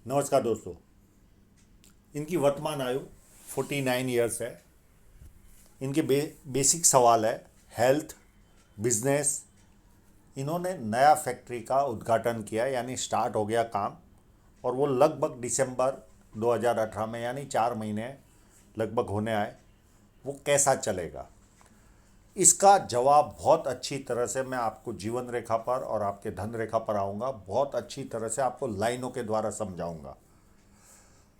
नमस्कार दोस्तों। इनकी वर्तमान आयु 49 ईयर्स है। इनके बेसिक सवाल है हेल्थ, बिजनेस। इन्होंने नया फैक्ट्री का उद्घाटन किया यानी स्टार्ट हो गया काम, और वो लगभग दिसंबर 2018 में यानी 4 महीने लगभग होने आए। वो कैसा चलेगा, इसका जवाब बहुत अच्छी तरह से मैं आपको जीवन रेखा पर और आपके धन रेखा पर आऊँगा। बहुत अच्छी तरह से आपको लाइनों के द्वारा समझाऊंगा।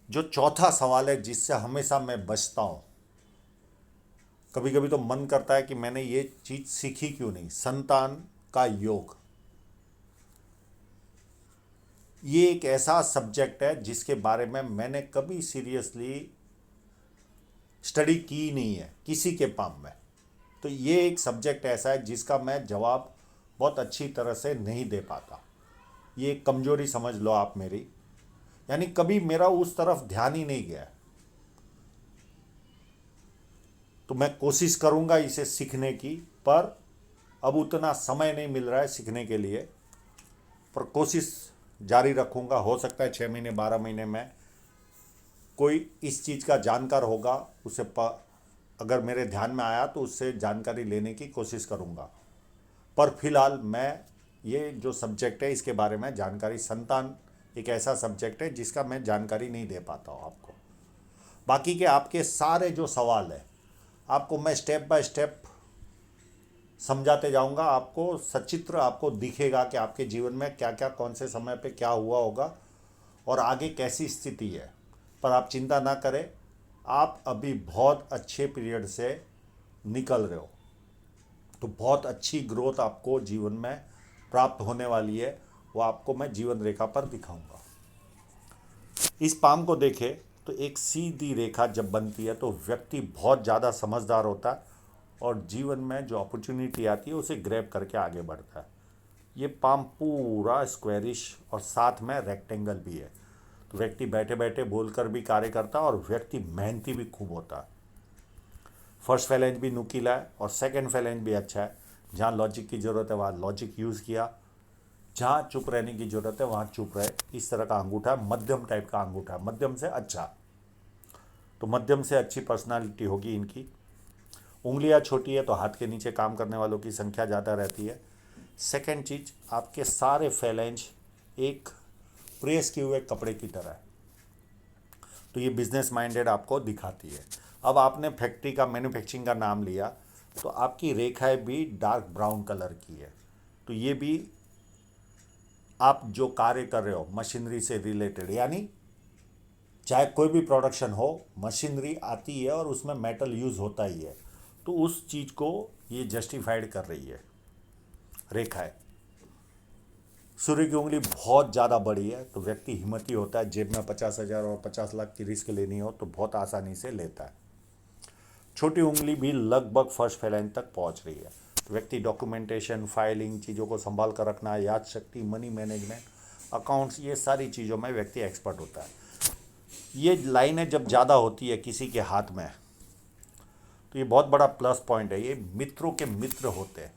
जो चौथा सवाल है जिससे हमेशा मैं बचता हूँ, कभी कभी तो मन करता है कि मैंने ये चीज़ सीखी क्यों नहीं, संतान का योग। ये एक ऐसा सब्जेक्ट है जिसके बारे में मैंने कभी सीरियसली स्टडी की नहीं है किसी के पाम में। तो ये एक सब्जेक्ट ऐसा है जिसका मैं जवाब बहुत अच्छी तरह से नहीं दे पाता। ये एक कमजोरी समझ लो आप मेरी, यानी कभी मेरा उस तरफ ध्यान ही नहीं गया। तो मैं कोशिश करूंगा इसे सीखने की, पर अब उतना समय नहीं मिल रहा है सीखने के लिए। पर कोशिश जारी रखूंगा। हो सकता है 6 महीने 12 महीने में कोई इस चीज़ का जानकार होगा, अगर मेरे ध्यान में आया तो उससे जानकारी लेने की कोशिश करूंगा। पर फिलहाल मैं ये जो सब्जेक्ट है इसके बारे में जानकारी, संतान एक ऐसा सब्जेक्ट है जिसका मैं जानकारी नहीं दे पाता हूँ आपको। बाकी के आपके सारे जो सवाल है आपको मैं स्टेप बाय स्टेप समझाते जाऊंगा। आपको सचित्र आपको दिखेगा कि आपके जीवन में क्या क्या कौन से समय पे क्या हुआ होगा और आगे कैसी स्थिति है। पर आप चिंता ना करें, आप अभी बहुत अच्छे पीरियड से निकल रहे हो। तो बहुत अच्छी ग्रोथ आपको जीवन में प्राप्त होने वाली है, वो आपको मैं जीवन रेखा पर दिखाऊंगा। इस पाम को देखें तो एक सीधी रेखा जब बनती है तो व्यक्ति बहुत ज़्यादा समझदार होता है और जीवन में जो अपॉर्चुनिटी आती है उसे ग्रैब करके आगे बढ़ता है। ये पाम पूरा स्क्वायरिश और साथ में रेक्टेंगल भी है। तो व्यक्ति बैठे बैठे बोलकर भी कार्य करता है और व्यक्ति मेहनती भी खूब होता है। फर्स्ट फैलेंज भी नुकीला है और सेकंड फैलेंज भी अच्छा है। जहाँ लॉजिक की ज़रूरत है वहाँ लॉजिक यूज़ किया, जहाँ चुप रहने की ज़रूरत है वहाँ चुप रहे। इस तरह का अंगूठा, मध्यम टाइप का अंगूठा, मध्यम से अच्छा। तो मध्यम से अच्छी पर्सनालिटी होगी इनकी। उंगलियां छोटी है तो हाथ के नीचे काम करने वालों की संख्या ज़्यादा रहती है। सेकंड चीज, आपके सारे फैलेंज एक प्रेस किए हुए कपड़े की तरह है। तो ये बिजनेस माइंडेड आपको दिखाती है। अब आपने फैक्ट्री का, मैन्युफैक्चरिंग का नाम लिया तो आपकी रेखाएं भी डार्क ब्राउन कलर की है। तो ये भी आप जो कार्य कर रहे हो मशीनरी से रिलेटेड, यानी चाहे कोई भी प्रोडक्शन हो, मशीनरी आती है और उसमें मेटल यूज़ होता ही है। तो उस चीज़ को ये जस्टिफाइड कर रही है रेखा है। सूर्य की उंगली बहुत ज़्यादा बड़ी है तो व्यक्ति हिम्मती होता है। जेब में 50,000 और 50 लाख की रिस्क लेनी हो तो बहुत आसानी से लेता है। छोटी उंगली भी लगभग फर्स्ट फैलेंज तक पहुंच रही है। तो व्यक्ति डॉक्यूमेंटेशन, फाइलिंग, चीज़ों को संभाल कर रखना, याद शक्ति, मनी मैनेजमेंट, अकाउंट्स, ये सारी चीज़ों में व्यक्ति एक्सपर्ट होता है। ये लाइनें जब ज़्यादा होती है किसी के हाथ में तो ये बहुत बड़ा प्लस पॉइंट है। ये मित्रों के मित्र होते हैं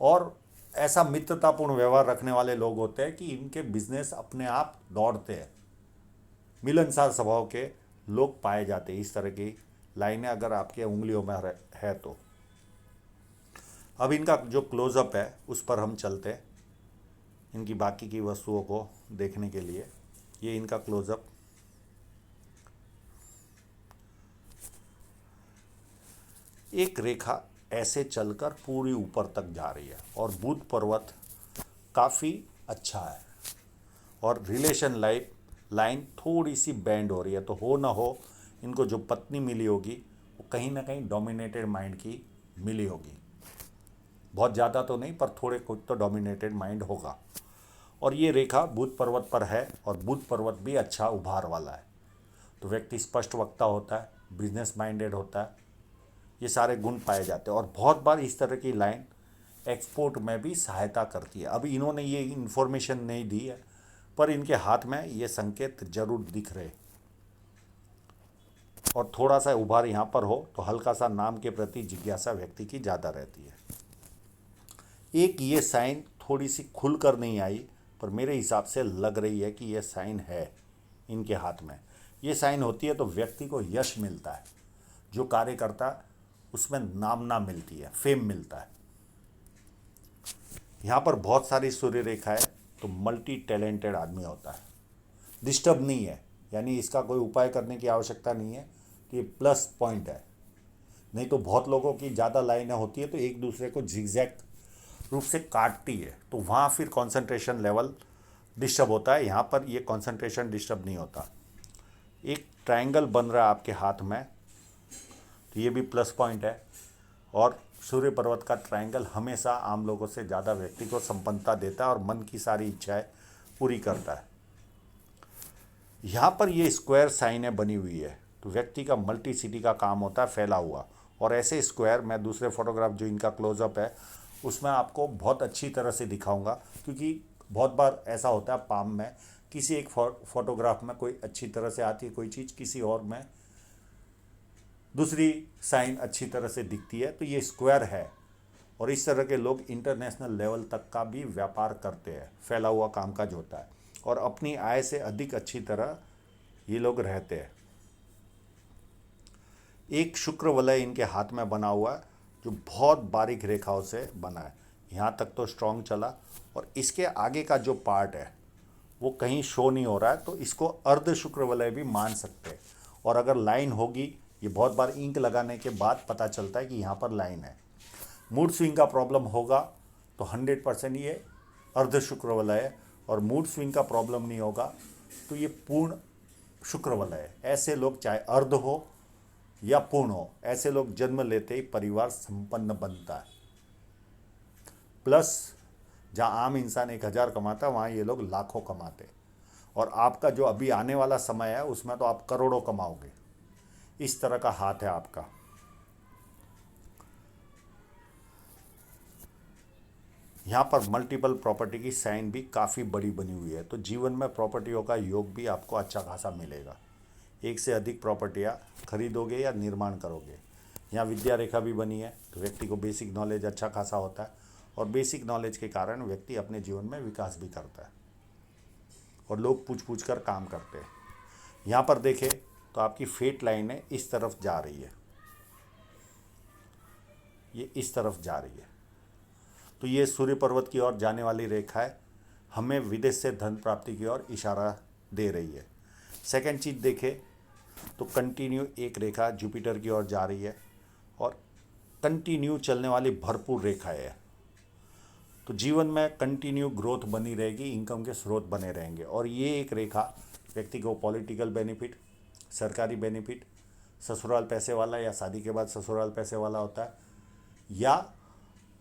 और ऐसा मित्रतापूर्ण व्यवहार रखने वाले लोग होते हैं कि इनके बिजनेस अपने आप दौड़ते हैं। मिलनसार स्वभाव के लोग पाए जाते हैं। इस तरह की लाइनें अगर आपके उंगलियों में है तो। अब इनका जो क्लोजअप है उस पर हम चलते हैं, इनकी बाकी की वस्तुओं को देखने के लिए। ये इनका क्लोजअप। एक रेखा ऐसे चलकर पूरी ऊपर तक जा रही है और बुध पर्वत काफ़ी अच्छा है और रिलेशन लाइफ लाइन थोड़ी सी बैंड हो रही है। तो हो ना हो इनको जो पत्नी मिली होगी वो कहीं ना कहीं डोमिनेटेड माइंड की मिली होगी। बहुत ज़्यादा तो नहीं पर थोड़े कुछ तो डोमिनेटेड माइंड होगा। और ये रेखा बुध पर्वत पर है और बुध पर्वत भी अच्छा उभार वाला है। तो व्यक्ति स्पष्ट वक्ता होता है, बिजनेस माइंडेड होता है, ये सारे गुण पाए जाते हैं। और बहुत बार इस तरह की लाइन एक्सपोर्ट में भी सहायता करती है। अभी इन्होंने ये इन्फॉर्मेशन नहीं दी है पर इनके हाथ में ये संकेत जरूर दिख रहे। और थोड़ा सा उभार यहाँ पर हो तो हल्का सा नाम के प्रति जिज्ञासा व्यक्ति की ज़्यादा रहती है। एक ये साइन थोड़ी सी खुलकर नहीं आई पर मेरे हिसाब से लग रही है कि ये साइन है इनके हाथ में। ये साइन होती है तो व्यक्ति को यश मिलता है, जो कार्य करता है उसमें नामना मिलती है, फेम मिलता है। यहाँ पर बहुत सारी सूर्य रेखा है तो मल्टी टैलेंटेड आदमी होता है, डिस्टर्ब नहीं है, यानी इसका कोई उपाय करने की आवश्यकता नहीं है, तो ये प्लस पॉइंट है। नहीं तो बहुत लोगों की ज़्यादा लाइनें होती है तो एक दूसरे को zigzag रूप से काटती है, तो वहाँ फिर कंसंट्रेशन लेवल डिस्टर्ब होता है। यहाँ पर ये कंसंट्रेशन डिस्टर्ब नहीं होता। एक ट्रायंगल बन रहा है आपके हाथ में, तो ये भी प्लस पॉइंट है। और सूर्य पर्वत का ट्रायंगल हमेशा आम लोगों से ज़्यादा व्यक्ति को संपन्नता देता है और मन की सारी इच्छाएं पूरी करता है। यहाँ पर ये स्क्वायर साइनें बनी हुई है तो व्यक्ति का मल्टी सिटी का काम होता है, फैला हुआ। और ऐसे स्क्वायर मैं दूसरे फोटोग्राफ जो इनका क्लोजअप है उसमें आपको बहुत अच्छी तरह से दिखाऊंगा, क्योंकि बहुत बार ऐसा होता है पाम में किसी एक फोटोग्राफ में कोई अच्छी तरह से आती है कोई चीज़, किसी और में दूसरी साइन अच्छी तरह से दिखती है। तो ये स्क्वायर है और इस तरह के लोग इंटरनेशनल लेवल तक का भी व्यापार करते हैं, फैला हुआ कामकाज होता है और अपनी आय से अधिक अच्छी तरह ये लोग रहते हैं। एक शुक्र वलय इनके हाथ में बना हुआ है जो बहुत बारीक रेखाओं से बना है, यहाँ तक तो स्ट्रॉन्ग चला। और इसके आगे का जो पार्ट है वो कहीं शो नहीं हो रहा है, तो इसको अर्ध शुक्र वलय भी मान सकते हैं। और अगर लाइन होगी, ये बहुत बार इंक लगाने के बाद पता चलता है कि यहाँ पर लाइन है। मूड स्विंग का प्रॉब्लम होगा तो 100% ये अर्ध शुक्र वलय है, और मूड स्विंग का प्रॉब्लम नहीं होगा तो ये पूर्ण शुक्र वलय है। ऐसे लोग चाहे अर्ध हो या पूर्ण हो, ऐसे लोग जन्म लेते ही परिवार संपन्न बनता है। प्लस जहाँ आम इंसान 1000 कमाता है वहाँ ये लोग लाखों कमाते, और आपका जो अभी आने वाला समय है उसमें तो आप करोड़ों कमाओगे। इस तरह का हाथ है आपका। यहाँ पर मल्टीपल प्रॉपर्टी की साइन भी काफ़ी बड़ी बनी हुई है, तो जीवन में प्रॉपर्टियों का योग भी आपको अच्छा खासा मिलेगा। एक से अधिक प्रॉपर्टियाँ खरीदोगे या निर्माण करोगे। यहाँ विद्या रेखा भी बनी है तो व्यक्ति को बेसिक नॉलेज अच्छा खासा होता है, और बेसिक नॉलेज के कारण व्यक्ति अपने जीवन में विकास भी करता है और लोग पूछ पूछ कर काम करते हैं। यहाँ पर देखें तो आपकी फेट लाइनें इस तरफ जा रही है, ये इस तरफ जा रही है, तो ये सूर्य पर्वत की ओर जाने वाली रेखा है, हमें विदेश से धन प्राप्ति की ओर इशारा दे रही है। सेकंड चीज़ देखें तो कंटिन्यू एक रेखा जुपिटर की ओर जा रही है और कंटिन्यू चलने वाली भरपूर रेखा है, तो जीवन में कंटिन्यू ग्रोथ बनी रहेगी, इनकम के स्रोत बने रहेंगे। और ये एक रेखा व्यक्ति को पॉलिटिकल बेनिफिट, सरकारी बेनिफिट, ससुराल पैसे वाला या शादी के बाद ससुराल पैसे वाला होता है, या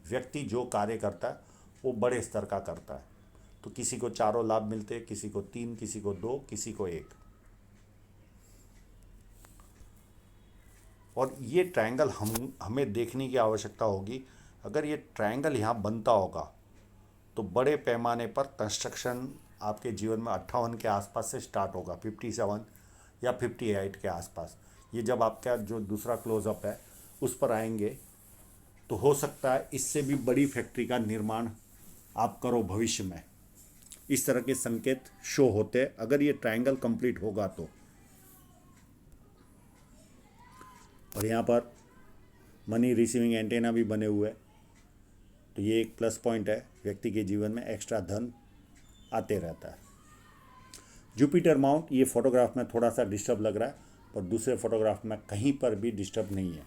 व्यक्ति जो कार्य करता है वो बड़े स्तर का करता है, तो किसी को चारों लाभ मिलते हैं, किसी को 3, किसी को 2, किसी को 1। और ये ट्रायंगल हमें देखने की आवश्यकता होगी। अगर ये ट्रायंगल यहाँ बनता होगा तो बड़े पैमाने पर कंस्ट्रक्शन आपके जीवन में 58 के आसपास से स्टार्ट होगा, 57 या 58 के आसपास। ये जब आपका जो दूसरा क्लोजअप है उस पर आएंगे तो हो सकता है इससे भी बड़ी फैक्ट्री का निर्माण आप करो भविष्य में। इस तरह के संकेत शो होते हैं अगर ये ट्रायंगल कंप्लीट होगा तो। और यहाँ पर मनी रिसीविंग एंटेना भी बने हुए हैं, तो ये एक प्लस पॉइंट है, व्यक्ति के जीवन में एक्स्ट्रा धन आते रहता है। जुपिटर माउंट ये फोटोग्राफ में थोड़ा सा डिस्टर्ब लग रहा है, पर दूसरे फोटोग्राफ में कहीं पर भी डिस्टर्ब नहीं है।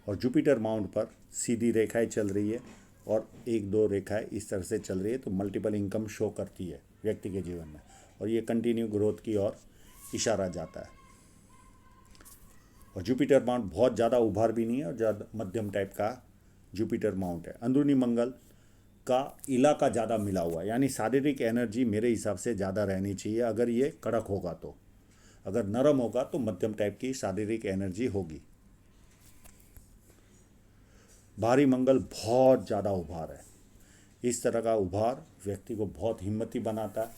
और जुपिटर माउंट पर सीधी रेखाएं चल रही है और 1-2 रेखाएं इस तरह से चल रही है, तो मल्टीपल इनकम शो करती है व्यक्ति के जीवन में, और ये कंटिन्यू ग्रोथ की ओर इशारा जाता है। और जुपिटर माउंट बहुत ज़्यादा उभार भी नहीं है और ज़्यादा मध्यम टाइप का जुपिटर माउंट है। अंदरूनी मंगल का इलाका ज़्यादा मिला हुआ है, यानी शारीरिक एनर्जी मेरे हिसाब से ज़्यादा रहनी चाहिए अगर ये कड़क होगा तो। अगर नरम होगा तो मध्यम टाइप की शारीरिक एनर्जी होगी। भारी मंगल बहुत ज़्यादा उभार है। इस तरह का उभार व्यक्ति को बहुत हिम्मती बनाता है।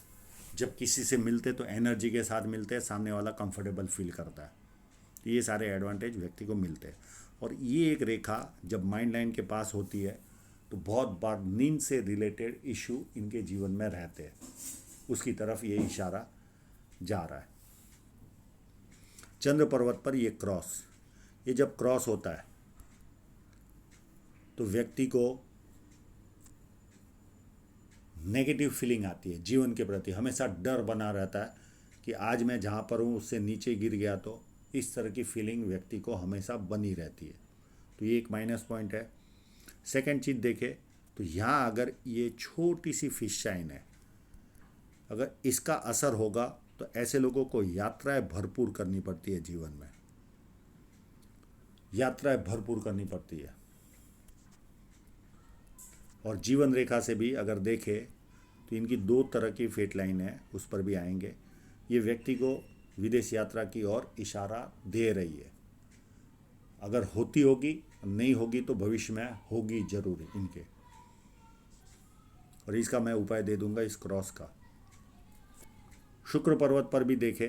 जब किसी से मिलते तो एनर्जी के साथ मिलते हैं, सामने वाला कंफर्टेबल फील करता है, तो ये सारे एडवांटेज व्यक्ति को मिलते हैं। और ये एक रेखा जब माइंड लाइन के पास होती है तो बहुत बार नींद से रिलेटेड इशू इनके जीवन में रहते हैं, उसकी तरफ ये इशारा जा रहा है। चंद्र पर्वत पर ये क्रॉस, ये जब क्रॉस होता है तो व्यक्ति को नेगेटिव फीलिंग आती है जीवन के प्रति, हमेशा डर बना रहता है कि आज मैं जहाँ पर हूँ उससे नीचे गिर गया तो, इस तरह की फीलिंग व्यक्ति को हमेशा बनी रहती है। तो ये एक माइनस पॉइंट है। सेकंड चीज़ देखे तो यहाँ अगर ये छोटी सी फिश शाइन है, अगर इसका असर होगा तो ऐसे लोगों को यात्राएं भरपूर करनी पड़ती है जीवन में, यात्राएं भरपूर करनी पड़ती है। और जीवन रेखा से भी अगर देखें तो इनकी दो तरह की फेट लाइन है, उस पर भी आएंगे। ये व्यक्ति को विदेश यात्रा की ओर इशारा दे रही है, अगर होती होगी, नहीं होगी तो भविष्य में होगी जरूर इनके। और इसका मैं उपाय दे दूंगा इस क्रॉस का। शुक्र पर्वत पर भी देखे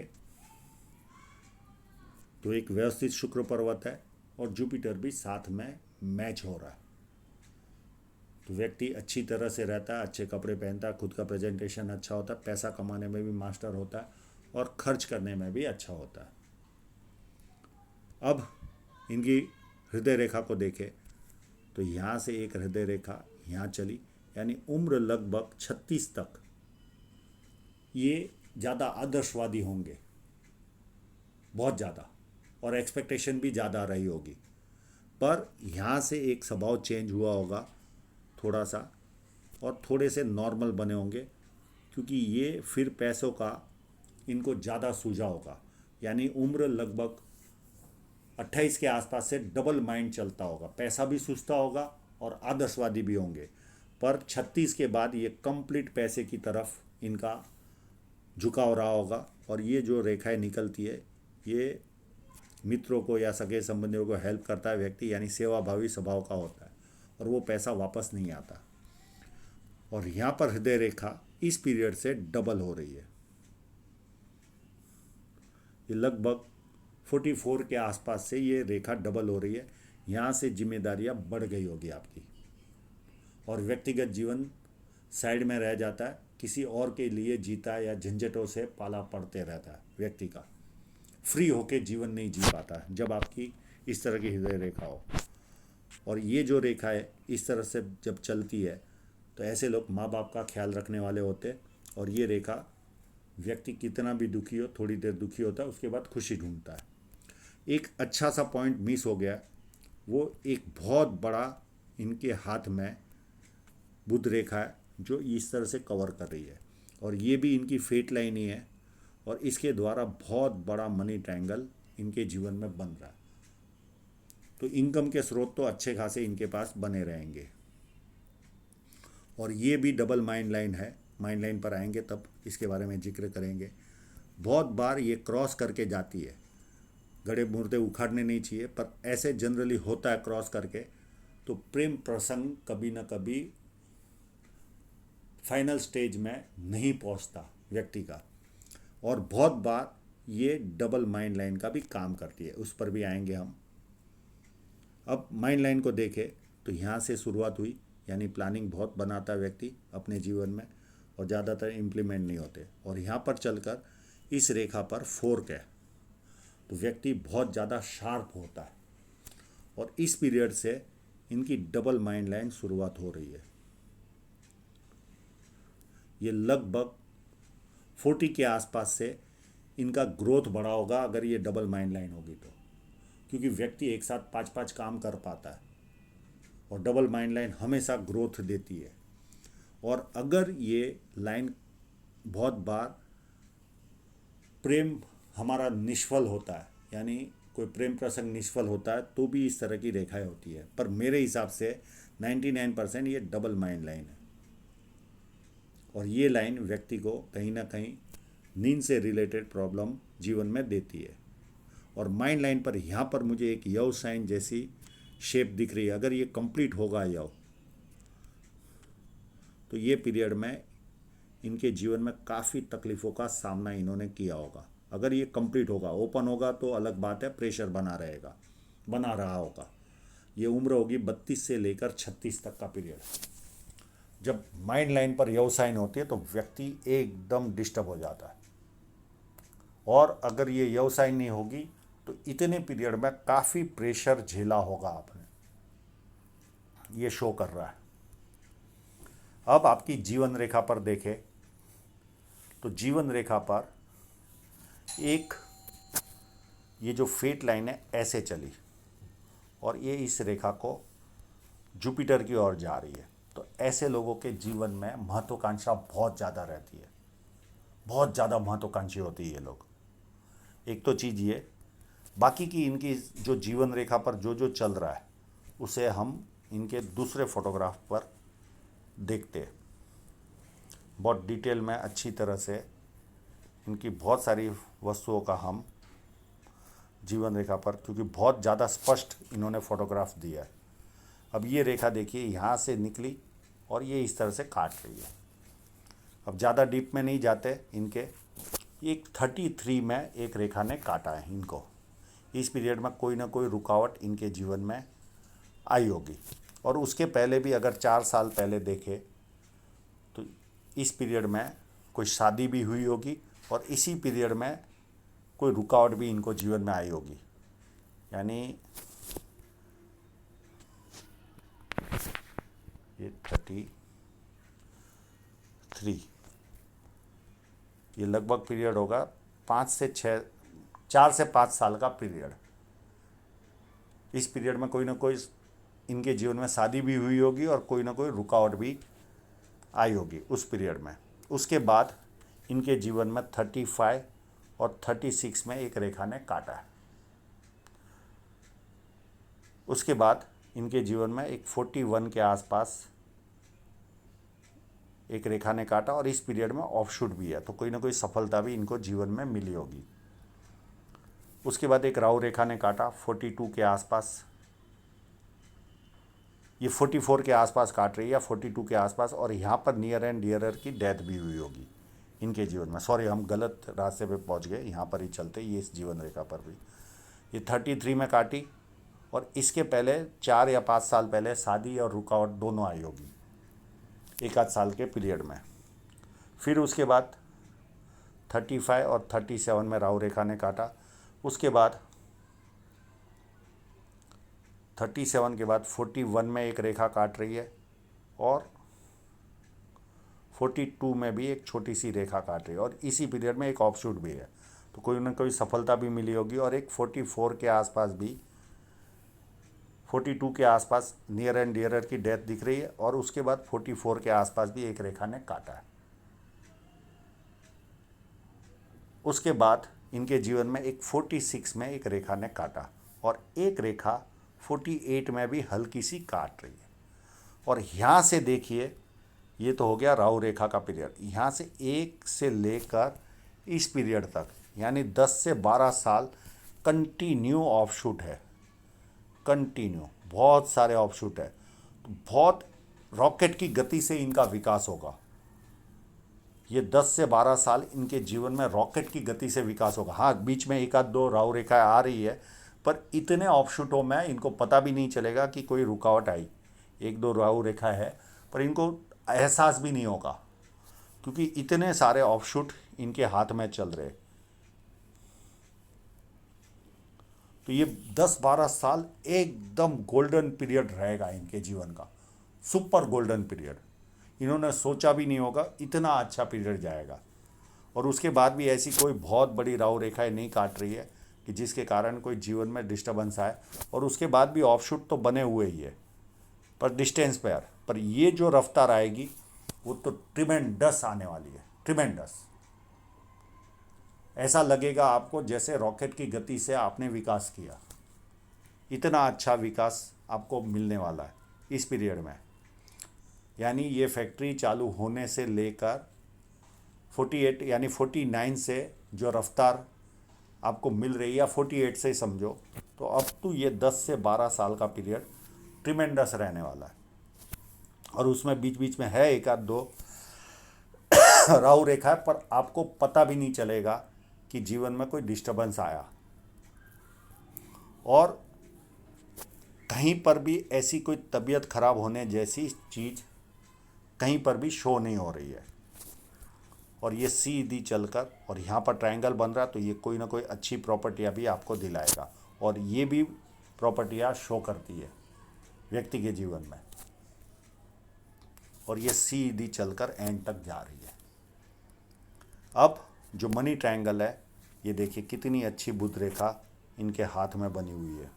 तो एक व्यवस्थित शुक्र पर्वत है और जुपिटर भी साथ में मैच हो रहा है। तो व्यक्ति अच्छी तरह से रहता है, अच्छे कपड़े पहनता है, खुद का प्रेजेंटेशन अच्छा होता है, पैसा कमाने में भी मास्टर होता है और खर्च करने में भी अच्छा होता है। अब इनकी हृदय रेखा को देखें तो यहाँ से एक हृदय रेखा यहाँ चली, यानी उम्र लगभग 36 तक ये ज़्यादा आदर्शवादी होंगे, बहुत ज़्यादा, और एक्सपेक्टेशन भी ज़्यादा रही होगी। पर यहाँ से एक स्वभाव चेंज हुआ होगा थोड़ा सा, और थोड़े से नॉर्मल बने होंगे, क्योंकि ये फिर पैसों का इनको ज़्यादा सूझा होगा। यानी उम्र लगभग 28 के आसपास से डबल माइंड चलता होगा, पैसा भी सूझता होगा और आदर्शवादी भी होंगे। पर 36 के बाद ये कंप्लीट पैसे की तरफ इनका झुकाव रहा होगा। और ये जो रेखाएं निकलती है ये मित्रों को या सगे संबंधियों को हेल्प करता है व्यक्ति, यानी सेवाभावी स्वभाव का होता है, और वो पैसा वापस नहीं आता। और यहाँ पर हृदय रेखा इस पीरियड से डबल हो रही है, ये लगभग 44 के आसपास से ये रेखा डबल हो रही है। यहाँ से जिम्मेदारियाँ बढ़ गई होगी आपकी, और व्यक्तिगत जीवन साइड में रह जाता है, किसी और के लिए जीता या झंझटों से पाला पड़ते रहता है व्यक्ति का, फ्री होके जीवन नहीं जी पाता है जब आपकी इस तरह की हृदय रेखा हो। और ये जो रेखा है इस तरह से जब चलती है तो ऐसे लोग माँ बाप का ख्याल रखने वाले होते हैं। और ये रेखा व्यक्ति कितना भी दुखी हो, थोड़ी देर दुखी होता है, उसके बाद खुशी ढूंढता है। एक अच्छा सा पॉइंट मिस हो गया, वो एक बहुत बड़ा इनके हाथ में बुध रेखा है जो इस तरह से कवर कर रही है, और ये भी इनकी फेट लाइन ही है, और इसके द्वारा बहुत बड़ा मनी ट्रायंगल इनके जीवन में बन रहा है। तो इनकम के स्रोत तो अच्छे खासे इनके पास बने रहेंगे। और ये भी डबल माइंड लाइन है, माइंड लाइन पर आएंगे तब इसके बारे में जिक्र करेंगे। बहुत बार ये क्रॉस करके जाती है, गड़े मुर्दे उखाड़ने नहीं चाहिए, पर ऐसे जनरली होता है क्रॉस करके, तो प्रेम प्रसंग कभी ना कभी फाइनल स्टेज में नहीं पहुंचता व्यक्ति का। और बहुत बार ये डबल माइंड लाइन का भी काम करती है, उस पर भी आएंगे हम। अब माइंड लाइन को देखें तो यहाँ से शुरुआत हुई, यानी प्लानिंग बहुत बनाता है व्यक्ति अपने जीवन में, और ज़्यादातर इम्प्लीमेंट नहीं होते। और यहाँ पर चलकर इस रेखा पर फोर्क है, तो व्यक्ति बहुत ज़्यादा शार्प होता है। और इस पीरियड से इनकी डबल माइंड लाइन शुरुआत हो रही है। ये लगभग 40 के आसपास से इनका ग्रोथ बढ़ा होगा अगर ये डबल माइंड लाइन होगी तो, क्योंकि व्यक्ति एक साथ 5-5 काम कर पाता है, और डबल माइंड लाइन हमेशा ग्रोथ देती है। और अगर ये लाइन बहुत बार प्रेम हमारा निष्फल होता है, यानी कोई प्रेम प्रसंग निष्फल होता है, तो भी इस तरह की रेखाएं होती है। पर मेरे हिसाब से 99% ये डबल माइंड लाइन है। और ये लाइन व्यक्ति को कहीं ना कहीं नींद से रिलेटेड प्रॉब्लम जीवन में देती है। और माइंड लाइन पर यहाँ पर मुझे एक यव साइन जैसी शेप दिख रही है। अगर ये कंप्लीट होगा यव, तो ये पीरियड में इनके जीवन में काफ़ी तकलीफ़ों का सामना इन्होंने किया होगा। अगर ये कंप्लीट होगा, ओपन होगा तो अलग बात है, प्रेशर बना रहा होगा। ये उम्र होगी 32 से लेकर 36 तक का पीरियड। जब माइंड लाइन पर यव साइन होती है तो व्यक्ति एकदम डिस्टर्ब हो जाता है। और अगर ये यव साइन नहीं होगी तो इतने पीरियड में काफ़ी प्रेशर झेला होगा आपने, ये शो कर रहा है। अब आपकी जीवन रेखा पर देखें तो जीवन रेखा पर एक ये जो फेट लाइन है ऐसे चली और ये इस रेखा को जुपिटर की ओर जा रही है। तो ऐसे लोगों के जीवन में महत्वाकांक्षा बहुत ज़्यादा रहती है, बहुत ज़्यादा महत्वाकांक्षी होती है ये लोग। एक तो चीज़ ये, बाकी की इनकी जो जीवन रेखा पर जो जो चल रहा है उसे हम इनके दूसरे फोटोग्राफ पर देखते हैं। बहुत डिटेल में अच्छी तरह से इनकी बहुत सारी वस्तुओं का हम जीवन रेखा पर, क्योंकि बहुत ज़्यादा स्पष्ट इन्होंने फोटोग्राफ दिया है। अब ये रेखा देखिए यहाँ से निकली और ये इस तरह से काट रही है। अब ज़्यादा डीप में नहीं जाते, इनके एक 33 में एक रेखा ने काटा है इनको। इस पीरियड में कोई ना कोई रुकावट इनके जीवन में आई होगी। और उसके पहले भी अगर 4 साल पहले देखें तो इस पीरियड में कोई शादी भी हुई होगी और इसी पीरियड में कोई रुकावट भी इनको जीवन में आई होगी। यानी ये 33, ये लगभग पीरियड होगा 4 से 5 साल का पीरियड। इस पीरियड में कोई ना कोई इनके जीवन में शादी भी हुई होगी और कोई ना कोई रुकावट भी आई होगी उस पीरियड में। उसके बाद इनके जीवन में 35 और 36 में एक रेखा ने काटा है। उसके बाद इनके जीवन में एक 41 के आसपास एक रेखा ने काटा और इस पीरियड में ऑफशूट भी है, तो कोई ना कोई सफलता भी इनको जीवन में मिली होगी। उसके बाद एक राहु रेखा ने काटा 42 के आसपास, ये 44 के आसपास काट रही है या 42 के आसपास, और यहाँ पर नियर एंड डियरर की डेथ भी हुई होगी इनके जीवन में। सॉरी, हम गलत रास्ते पे पहुँच गए, यहाँ पर ही चलते, ये इस जीवन रेखा पर भी ये 33 में काटी। और इसके पहले 4 या 5 साल पहले शादी और रुकावट दोनों आई होगी एक आध साल के पीरियड में। फिर उसके बाद 35 और 37 में राहु रेखा ने काटा। उसके बाद 37 के बाद 41 में एक रेखा काट रही है और 42 में भी एक छोटी सी रेखा काट रही है और इसी पीरियड में एक ऑफशूट भी है, तो कोई ना कोई सफलता भी मिली होगी। और एक 44 के आसपास भी, 42 के आसपास नियर एंड डियरर की डेथ दिख रही है और उसके बाद 44 के आसपास भी एक रेखा ने काटा है। उसके बाद इनके जीवन में एक 46 में एक रेखा ने काटा और एक रेखा 48 में भी हल्की सी काट रही है। और यहाँ से देखिए, ये तो हो गया राहु रेखा का पीरियड। यहाँ से 1 से लेकर इस पीरियड तक यानी 10 से 12 साल कंटिन्यू ऑफशूट है, कंटिन्यू बहुत सारे ऑफशूट है। तो बहुत रॉकेट की गति से इनका विकास होगा। ये 10 से 12 साल इनके जीवन में रॉकेट की गति से विकास होगा। हाँ, बीच में एक आध दो राहु रेखाएं आ रही है, पर इतने ऑफशूटों में इनको पता भी नहीं चलेगा कि कोई रुकावट आई। 1-2 राहु रेखा है पर इनको एहसास भी नहीं होगा, क्योंकि इतने सारे ऑफशूट इनके हाथ में चल रहे। तो ये 10-12 साल एकदम गोल्डन पीरियड रहेगा इनके जीवन का, सुपर गोल्डन पीरियड। इन्होंने सोचा भी नहीं होगा इतना अच्छा पीरियड जाएगा। और उसके बाद भी ऐसी कोई बहुत बड़ी राहु रेखाएं नहीं काट रही है कि जिसके कारण कोई जीवन में डिस्टर्बेंस आए। और उसके बाद भी ऑफशूट तो बने हुए ही है पर डिस्टेंस पर ये जो रफ्तार आएगी वो तो ट्रिमेंडस आने वाली है, ट्रिमेंडस। ऐसा लगेगा आपको जैसे रॉकेट की गति से आपने विकास किया। इतना अच्छा विकास आपको मिलने वाला है इस पीरियड में। यानी ये फैक्ट्री चालू होने से लेकर 48 यानी 49 से जो रफ्तार आपको मिल रही है, या 48 से समझो, तो अब तो ये 10 से 12 साल का पीरियड ट्रिमेंडस रहने वाला है। और उसमें बीच बीच में है एक आध दो राहु रेखा है, पर आपको पता भी नहीं चलेगा कि जीवन में कोई डिस्टर्बेंस आया। और कहीं पर भी ऐसी कोई तबीयत खराब होने जैसी चीज़ कहीं पर भी शो नहीं हो रही है। और ये सीधी चलकर और यहाँ पर ट्रायंगल बन रहा, तो ये कोई ना कोई अच्छी प्रॉपर्टियाँ भी आपको दिलाएगा। और ये भी प्रॉपर्टियाँ शो करती है व्यक्ति के जीवन में। और ये सीधी चलकर एंड तक जा रही है। अब जो मनी ट्रायंगल है, ये देखिए कितनी अच्छी बुध रेखा इनके हाथ में बनी हुई है।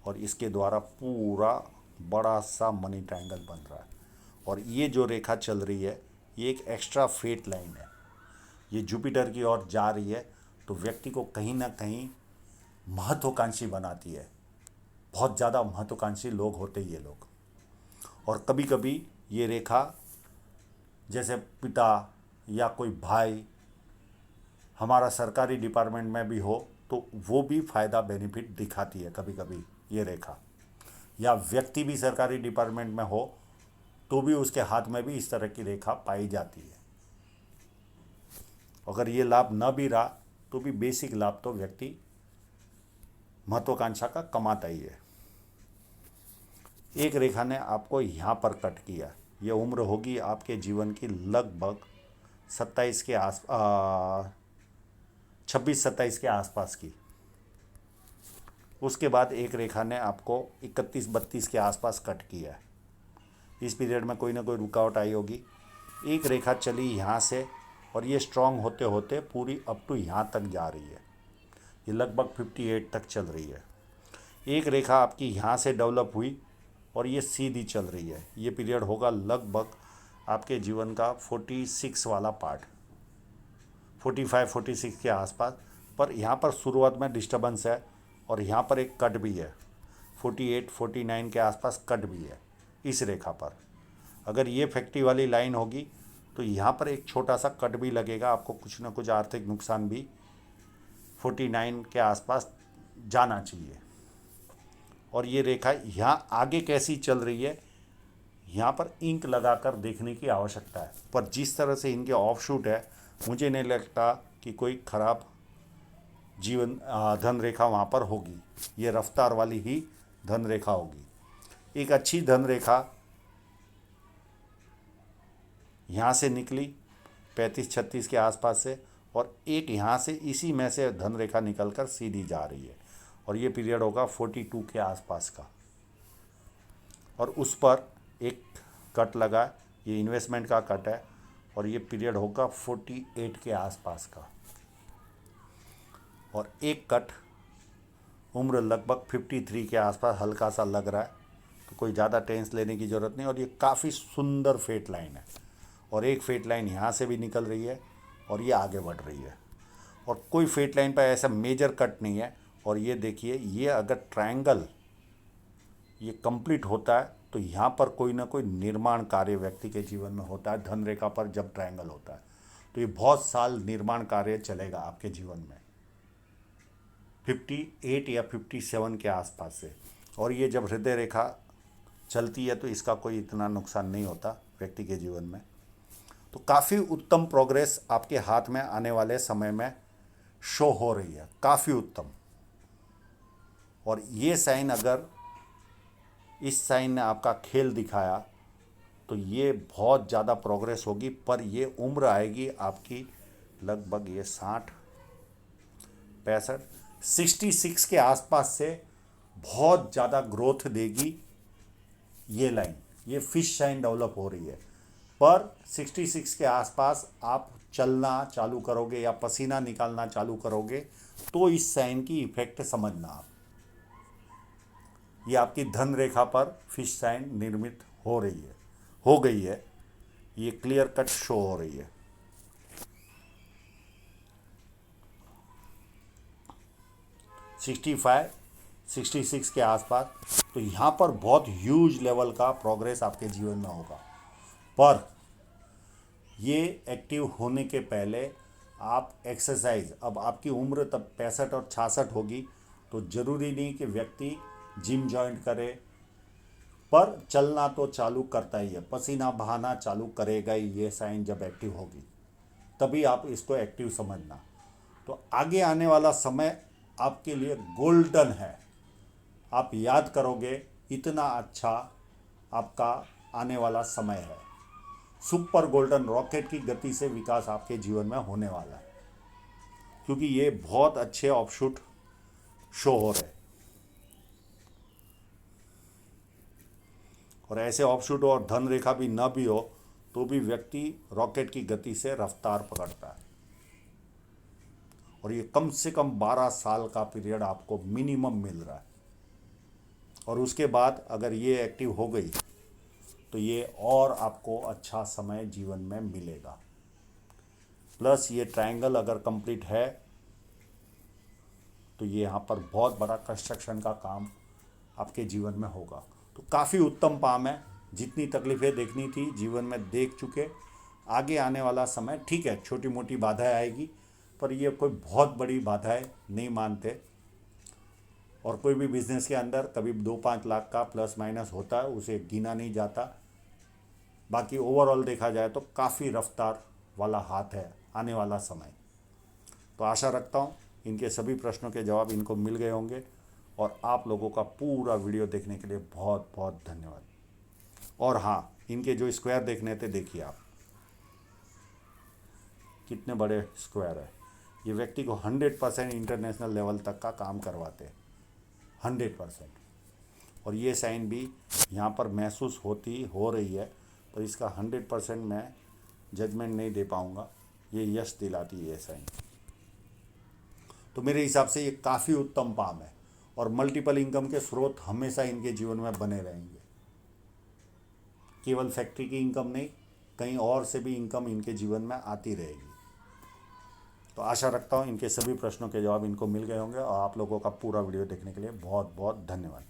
और इसके द्वारा पूरा बड़ा सा मनी ट्रायंगल बन रहा है। और ये जो रेखा चल रही है, ये एक एक्स्ट्रा फेट लाइन है। ये जुपिटर की ओर जा रही है, तो व्यक्ति को कहीं ना कहीं महत्वाकांक्षी बनाती है। बहुत ज़्यादा महत्वाकांक्षी लोग होते ये लोग। और कभी कभी ये रेखा जैसे पिता या कोई भाई हमारा सरकारी डिपार्टमेंट में भी हो, तो वो भी फ़ायदा बेनिफिट दिखाती है कभी कभी ये रेखा। या व्यक्ति भी सरकारी डिपार्टमेंट में हो तो भी उसके हाथ में भी इस तरह की रेखा पाई जाती है। अगर ये लाभ न भी रहा तो भी बेसिक लाभ तो व्यक्ति महत्वाकांक्षा का कमाता ही है। एक रेखा ने आपको यहाँ पर कट किया। यह उम्र होगी आपके जीवन की लगभग 27 के 26-27 के आसपास की। उसके बाद एक रेखा ने आपको 31-32 के आसपास कट किया है। इस पीरियड में कोई ना कोई रुकावट आई होगी। एक रेखा चली यहाँ से और ये स्ट्रांग होते होते पूरी अप टू यहाँ तक जा रही है। ये लगभग 58 तक चल रही है। एक रेखा आपकी यहाँ से डेवलप हुई और ये सीधी चल रही है। ये पीरियड होगा लगभग आपके जीवन का 46 वाला पार्ट, 45-46 के आसपास। पर यहाँ पर शुरुआत में डिस्टर्बेंस है और यहाँ पर एक कट भी है, 48-49 के आसपास कट भी है इस रेखा पर। अगर ये फैक्ट्री वाली लाइन होगी तो यहाँ पर एक छोटा सा कट भी लगेगा। आपको कुछ ना कुछ आर्थिक नुकसान भी 49 के आसपास जाना चाहिए। और ये रेखा यहाँ आगे कैसी चल रही है, यहाँ पर इंक लगाकर देखने की आवश्यकता है। पर जिस तरह से इनके ऑफशूट है, मुझे नहीं लगता कि कोई खराब जीवन धन रेखा वहाँ पर होगी। ये रफ्तार वाली ही धन रेखा होगी। एक अच्छी धन रेखा यहाँ से निकली 35-36 के आसपास से, और एक यहाँ से इसी में से धन रेखा निकलकर सीधी जा रही है। और ये पीरियड होगा 42 के आसपास का। और उस पर एक कट लगा, ये इन्वेस्टमेंट का कट है। और ये पीरियड होगा 48 के आसपास का। और एक कट उम्र लगभग 53 के आसपास हल्का सा लग रहा है, तो कोई ज़्यादा टेंस लेने की ज़रूरत नहीं। और ये काफ़ी सुंदर फेट लाइन है। और एक फेट लाइन यहाँ से भी निकल रही है और ये आगे बढ़ रही है। और कोई फेट लाइन पर ऐसा मेजर कट नहीं है। और ये देखिए, ये अगर ट्रायंगल ये कंप्लीट होता है तो यहाँ पर कोई ना कोई निर्माण कार्य व्यक्ति के जीवन में होता है। धन रेखा पर जब ट्रायंगल होता है तो ये बहुत साल निर्माण कार्य चलेगा आपके जीवन में, 58 या 57 के आसपास से। और ये जब हृदय रेखा चलती है तो इसका कोई इतना नुकसान नहीं होता व्यक्ति के जीवन में। तो काफ़ी उत्तम प्रोग्रेस आपके हाथ में आने वाले समय में शो हो रही है, काफ़ी उत्तम। और ये साइन, अगर इस साइन ने आपका खेल दिखाया तो ये बहुत ज़्यादा प्रोग्रेस होगी। पर ये उम्र आएगी आपकी लगभग ये 60, 65, 66 के आसपास से बहुत ज़्यादा ग्रोथ देगी ये लाइन। ये फिश साइन डेवलप हो रही है। पर 66 के आसपास आप चलना चालू करोगे या पसीना निकालना चालू करोगे तो इस साइन की इफेक्ट समझना आप। ये आपकी धन रेखा पर फिश साइन निर्मित हो रही है, हो गई है। ये क्लियर कट शो हो रही है। (65, 66 के आसपास। तो यहाँ पर बहुत ह्यूज लेवल का प्रोग्रेस आपके जीवन में होगा। पर ये एक्टिव होने के पहले आप एक्सरसाइज, अब आपकी उम्र तब 65 और 66 होगी तो ज़रूरी नहीं कि व्यक्ति जिम ज्वाइन करे, पर चलना तो चालू करता ही है, पसीना बहाना चालू करेगा ही। ये साइन जब एक्टिव होगी तभी आप इसको एक्टिव समझना। तो आगे आने वाला समय आपके लिए गोल्डन है। आप याद करोगे इतना अच्छा आपका आने वाला समय है। सुपर गोल्डन रॉकेट की गति से विकास आपके जीवन में होने वाला है, क्योंकि ये बहुत अच्छे ऑफशूट शो हो रहे। और ऐसे ऑफशूट और धन रेखा भी न भी हो तो भी व्यक्ति रॉकेट की गति से रफ्तार पकड़ता है। और ये कम से कम 12 साल का पीरियड आपको मिनिमम मिल रहा है। और उसके बाद अगर ये एक्टिव हो गई तो ये और आपको अच्छा समय जीवन में मिलेगा। प्लस ये ट्रायंगल अगर कंप्लीट है तो ये यहाँ पर बहुत बड़ा कंस्ट्रक्शन का काम आपके जीवन में होगा। तो काफ़ी उत्तम पाम है। जितनी तकलीफ़ें देखनी थी जीवन में देख चुके। आगे आने वाला समय ठीक है, छोटी मोटी बाधाएं आएगी, पर ये कोई बहुत बड़ी बाधाएं नहीं मानते। और कोई भी बिजनेस के अंदर कभी 2-5 लाख का प्लस माइनस होता है, उसे गिना नहीं जाता। बाकी ओवरऑल देखा जाए तो काफ़ी रफ्तार वाला हाथ है आने वाला समय। तो आशा रखता हूँ इनके सभी प्रश्नों के जवाब इनको मिल गए होंगे। और आप लोगों का पूरा वीडियो देखने के लिए बहुत बहुत धन्यवाद। और हाँ, इनके जो स्क्वायर देखने थे, देखिए आप कितने बड़े स्क्वायर है। ये व्यक्ति को 100% इंटरनेशनल लेवल तक का काम करवाते हैं, 100%। और ये साइन भी यहाँ पर महसूस हो रही है, पर इसका 100% मैं जजमेंट नहीं दे पाऊँगा। ये यश दिलाती है ये साइन। तो मेरे हिसाब से ये काफ़ी उत्तम पाम है। और मल्टीपल इनकम के स्रोत हमेशा इनके जीवन में बने रहेंगे। केवल फैक्ट्री की इनकम नहीं, कहीं और से भी इनकम इनके जीवन में आती रहेगी। तो आशा रखता हूँ इनके सभी प्रश्नों के जवाब इनको मिल गए होंगे। और आप लोगों का पूरा वीडियो देखने के लिए बहुत बहुत धन्यवाद।